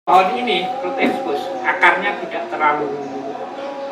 Pohon ini Rudhebus akarnya tidak terlalu,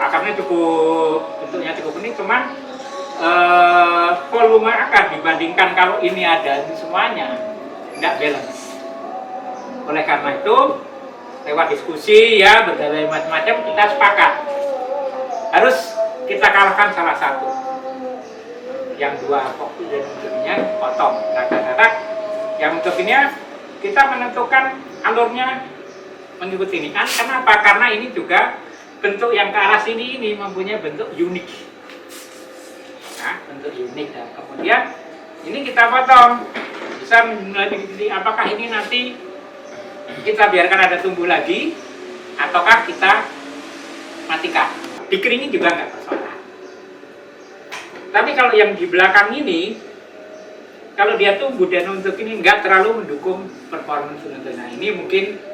akarnya bentuknya cukup unik, cuman volume akar dibandingkan kalau ini ada di semuanya tidak balance. Oleh karena itu lewat diskusi ya berbagai macam-macam kita sepakat harus kita kalahkan salah satu. Yang dua fokus dan untuknya potong rata-rata. Yang untuknya kita menentukan alurnya mengikuti ini kan, kenapa? Karena ini juga bentuk yang ke arah sini ini mempunyai bentuk unik. Nah, bentuk unik dan kemudian ini kita potong. Bisa meneliti apakah ini nanti kita biarkan ada tumbuh lagi ataukah kita matikan. Dikeringin juga nggak masalah. Tapi kalau yang di belakang ini, kalau dia tumbuh dan untuk ini nggak terlalu mendukung performance untuk, nah ini mungkin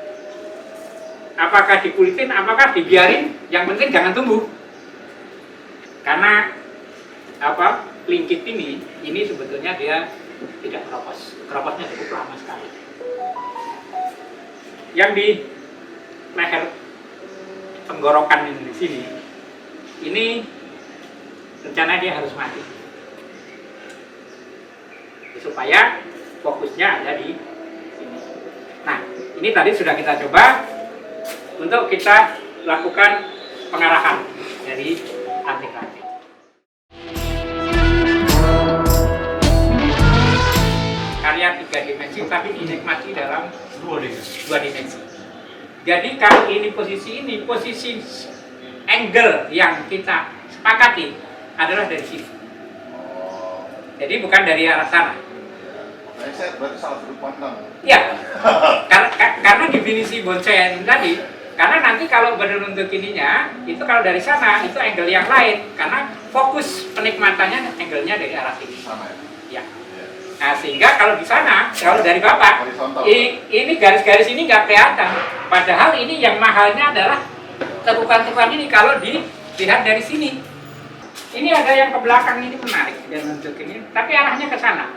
apakah dikulitin, apakah dibiarin, yang penting jangan tumbuh. Karena kelingkit ini sebetulnya dia tidak keropos, keroposnya cukup lama sekali. Yang di leher tenggorokan ini di sini, ini rencana dia harus mati supaya fokusnya ada di sini. Nah, ini tadi sudah kita coba untuk kita lakukan pengarahan dari ranting-ranting. Karya 3 dimensi tapi dinikmati dalam 2 dimensi. Jadi kalau ini, posisi angle yang kita sepakati adalah dari sini. Jadi bukan dari arah sana. Saya berarti salah sudut pandang. Ya, karena definisi bonsai ini tadi, karena nanti kalau benar untuk ininya, itu kalau dari sana, itu angle yang lain. Karena fokus penikmatannya angle-nya dari arah sini. Sama ya? Ya. Nah, sehingga kalau di sana, kalau dari Bapak, ini garis-garis ini nggak kelihatan. Padahal ini yang mahalnya adalah tekukan-tekukan ini kalau dilihat dari sini. Ini ada yang ke belakang ini menarik dan untuk ini, tapi arahnya ke sana.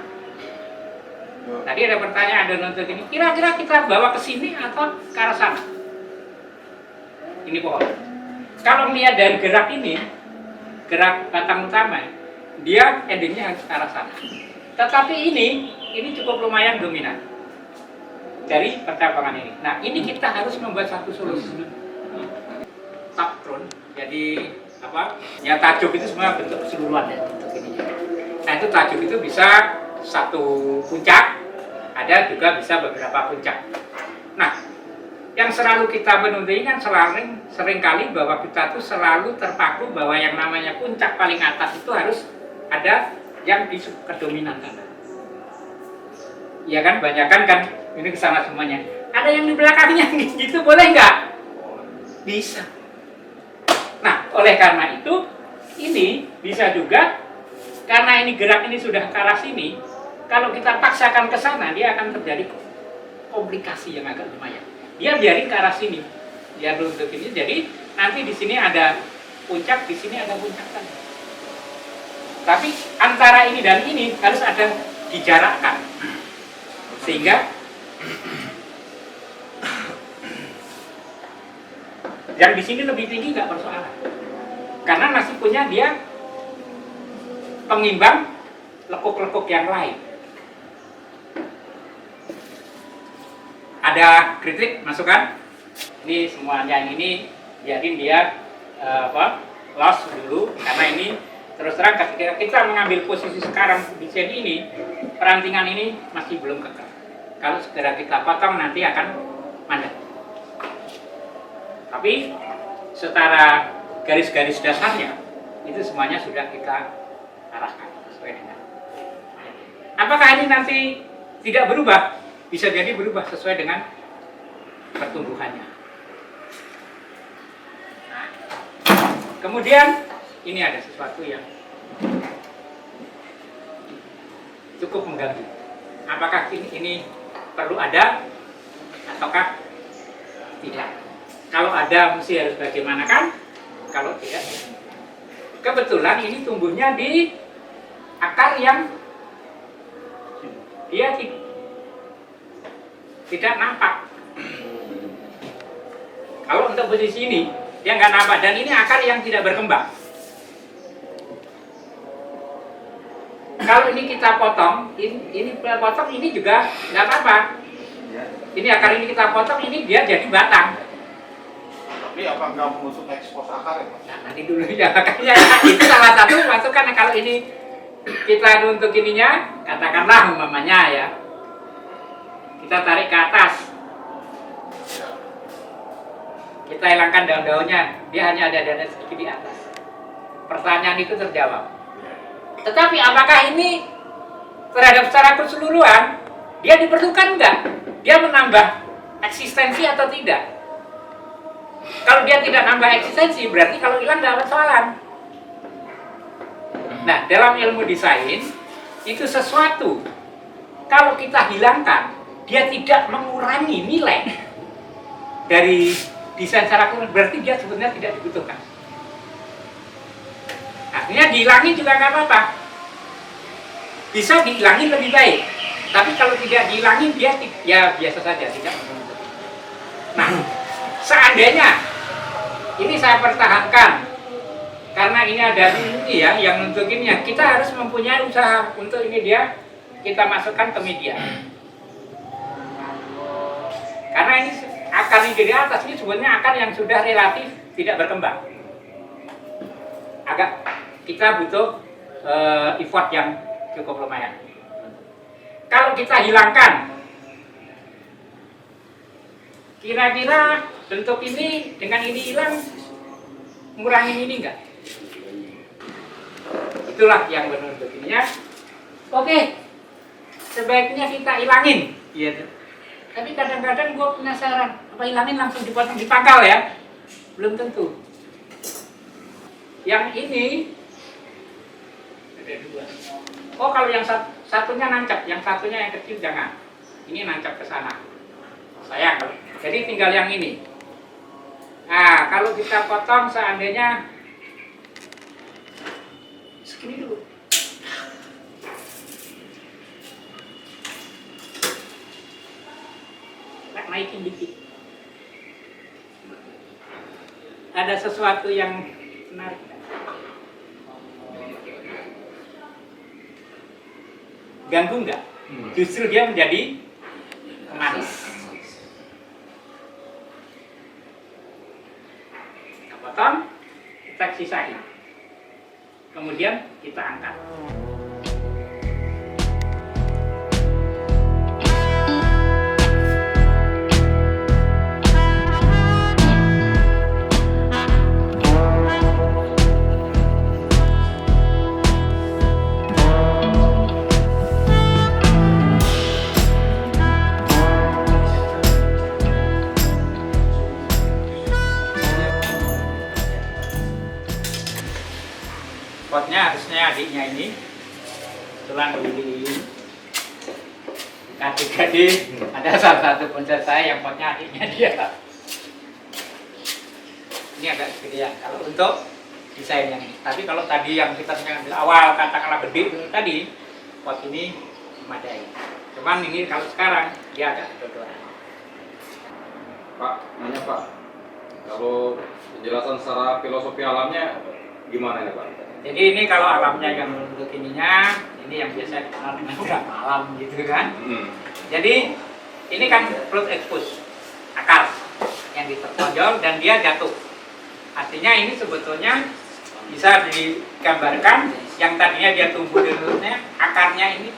Tadi ada pertanyaan ada untuk ini, kira-kira kita bawa ke sini atau ke arah sana? Ini pohon. Kalau melihat dari gerak ini, gerak batang utama, dia endingnya harus ke arah sana. Tetapi ini cukup lumayan dominan dari percabangan ini. Nah, ini kita harus membuat satu solusi. Top crown, jadi ya tajuk itu sebenarnya bentuk keseluruhan ya bentuk ini. Nah, itu tajuk itu bisa satu puncak, ada juga bisa beberapa puncak. Nah, yang selalu kita menuntut ini kan sering kali bahwa kita tuh selalu terpaku bahwa yang namanya puncak paling atas itu harus ada yang di kedominan sana. Ya kan, banyakan kan ini ke sana semuanya. Ada yang di belakangnya gitu, boleh nggak? Bisa. Nah, oleh karena itu ini bisa juga karena ini gerak ini sudah ke arah sini. Kalau kita paksakan ke sana, dia akan terjadi komplikasi yang agak lumayan. Dia biarin ke arah sini, biar untuk ini. Jadi nanti di sini ada puncak, di sini ada puncak kan. Tapi antara ini dan ini harus ada dijarakkan, sehingga yang di sini lebih tinggi nggak persoalan, karena masih punya dia pengimbang lekuk-lekuk yang lain. Ada kritik, masukan? Ini semuanya yang ini biarin dia loss dulu, karena ini terus terang ketika kita mengambil posisi sekarang di sini ini, perantingan ini masih belum kekal. Kalau segera kita potong nanti akan mandek. Tapi setara garis-garis dasarnya itu semuanya sudah kita arahkan sesuai dengan. Apakah ini nanti tidak berubah? Bisa jadi berubah sesuai dengan pertumbuhannya. Nah, kemudian ini ada sesuatu yang cukup mengganggu. Apakah ini perlu ada ataukah tidak? Kalau ada mesti harus bagaimana kan? Kalau tidak, kebetulan ini tumbuhnya di akar yang dia tidak nampak. posisi ini, dia nggak nambah, dan ini akar yang tidak berkembang. Kalau ini kita potong, ini potong ini juga nggak apa-apa. Ini akar ini kita potong, ini dia jadi batang. Tapi apa nggak mengusut ekspos akar ya Pak? Nah, nanti dulu ya, makanya itu salah satu masukan. Kalau ini kita untuk ininya, katakanlah umpamanya ya, kita tarik ke atas, kita hilangkan daun-daunnya, dia hanya ada sedikit di atas. Pertanyaan itu terjawab. Tetapi apakah ini terhadap secara keseluruhan dia diperlukan enggak? Dia menambah eksistensi atau tidak? Kalau dia tidak nambah eksistensi, berarti kalau hilang nggak ada persoalan. Nah, dalam ilmu desain itu sesuatu kalau kita hilangkan, dia tidak mengurangi nilai dari desain secara keseluruhan, berarti dia sebenarnya tidak dibutuhkan. Artinya dihilangi juga nggak apa-apa. Bisa dihilangi lebih baik. Tapi kalau tidak dihilangi, dia ya biasa saja, tidak. Nah, seandainya ini saya pertahankan karena ini ada ini ya yang untuk ini ya, kita harus mempunyai usaha untuk ini dia kita masukkan ke media. Karena ini akar yang di atas ini sebenarnya akar yang sudah relatif tidak berkembang. Agak kita butuh effort yang cukup lumayan. Kalau kita hilangkan, kira-kira bentuk ini dengan ini hilang, ngurangin ini enggak? Itulah yang benar untuk ininya. Oke, sebaiknya kita hilangin. Iya. Tapi kadang-kadang gue penasaran, apa hilangin langsung dipotong di pangkal ya? Belum tentu. Yang ini ada dua. Oh, kalau yang satunya nancap, yang satunya yang kecil jangan. Ini nancap ke sana. Sayang. Jadi tinggal yang ini. Nah, kalau kita potong seandainya segini dulu. Naikin dikit. Ada sesuatu yang menarik. Ganggu nggak? Justru dia menjadi manis. Kita potong, kita sisain. Kemudian kita angkat. Potnya harusnya adiknya ini tulang beli adik-adik, ada salah satu konser saya yang potnya adiknya dia. Ini agak gedean kalau untuk desain yang ini. Tapi kalau tadi yang kita di awal katakanlah bedil itu tadi, pot ini memadai. Cuman ini kalau sekarang dia agak dodoran. Pak, nanya Pak, kalau penjelasan secara filosofi alamnya gimana ya Pak? Jadi ini kalau alamnya yang untuk ininya, ini yang biasa dikenal dengan udah malam gitu kan. Jadi ini kan root expose, akar yang ditertonjol dan dia jatuh. Artinya ini sebetulnya bisa digambarkan yang tadinya dia tumbuh di rootnya, akarnya ini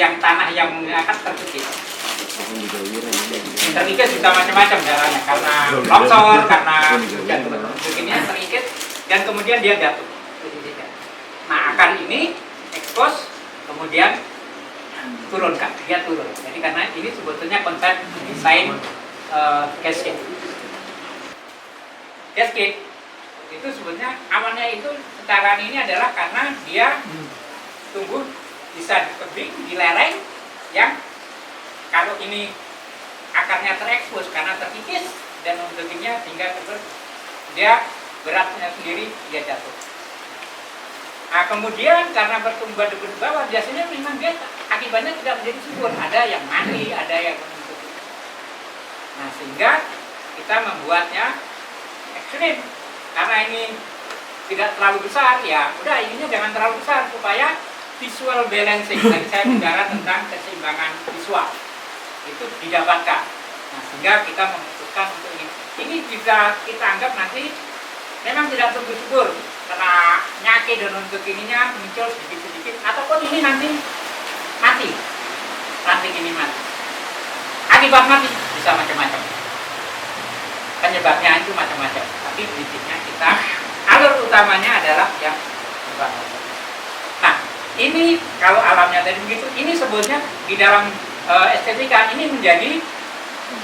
yang tanah yang akan terkikis. Terkikis bisa macam-macam caranya, karena longsor, karena hujan begini terkikis dan kemudian dia jatuh. Nah, akar ini expose, kemudian turunkan, dia turun. Jadi karena ini sebetulnya konsep desain cascade. Cascade itu sebetulnya amannya itu secara ini adalah karena dia tumbuh bisa di tebing, di lereng yang kalau ini akarnya terekspos karena terkikis dan untuknya sehingga terus dia beratnya sendiri dia jatuh. Nah, kemudian karena pertumbuhan di bawah biasanya memang dia akibatnya tidak menjadi subur, ada yang mati, ada yang menutup. Nah, sehingga kita membuatnya slim. Karena ini tidak terlalu besar, ya udah ininya jangan terlalu besar supaya visual balancing. Tadi saya bicara tentang keseimbangan visual itu didapatkan. Nah, sehingga kita memutuskan untuk ini. Ini bisa kita anggap nanti memang tidak subur-subur karena nyake dan untuk ininya muncul sedikit-sedikit, ataupun ini nanti mati, ranting ini mati. Akibat mati bisa macam-macam. Penyebabnya itu macam-macam. Tapi prinsipnya kita alur utamanya adalah yang berbahaya. Nah, ini kalau alamnya tadi begitu, ini sebetulnya di dalam estetika ini menjadi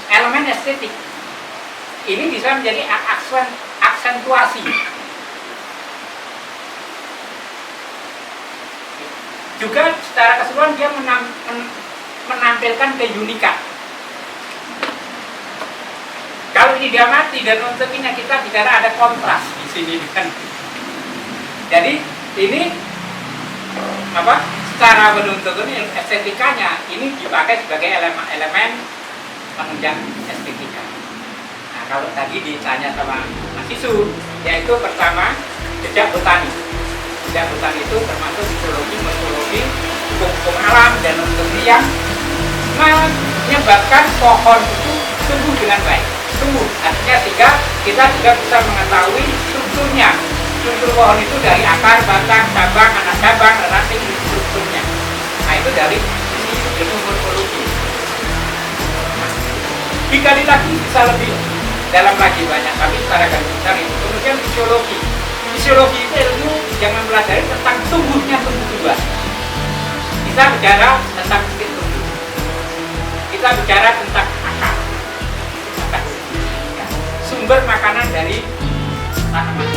elemen estetik. Ini bisa menjadi aksentuasi. Juga secara keseluruhan dia menampilkan keunikan. Kalau ini dia mati dan untuknya kita bicara ada kontras di sini kan. Jadi ini apa? Secara bentuk ini estetikanya ini dipakai sebagai elemen penunjang estetika. Nah, kalau tadi ditanya sama Mas Isu, yaitu pertama jejak botani. Jejak botani itu termasuk histologi, morfologi, hukum alam dan untuk yang menyebabkan pohon itu tumbuh dengan baik. Tumbuh, artinya sehingga kita juga bisa mengetahui strukturnya. Struktur pohon itu dari akar, batang, cabang, anak cabang, ranting, strukturnya. Nah, itu dari ini ilmu morfologi. Nah, dikali lagi bisa lebih dalam lagi banyak, tapi secara garis besar itu. Kemudian fisiologi. Fisiologi itu ilmu yang mempelajari tentang tumbuhnya tumbuh-tumbuhan. Kita bicara tentang titik tumbuh. Kita bicara tentang akar. Sumber makanan dari tanaman.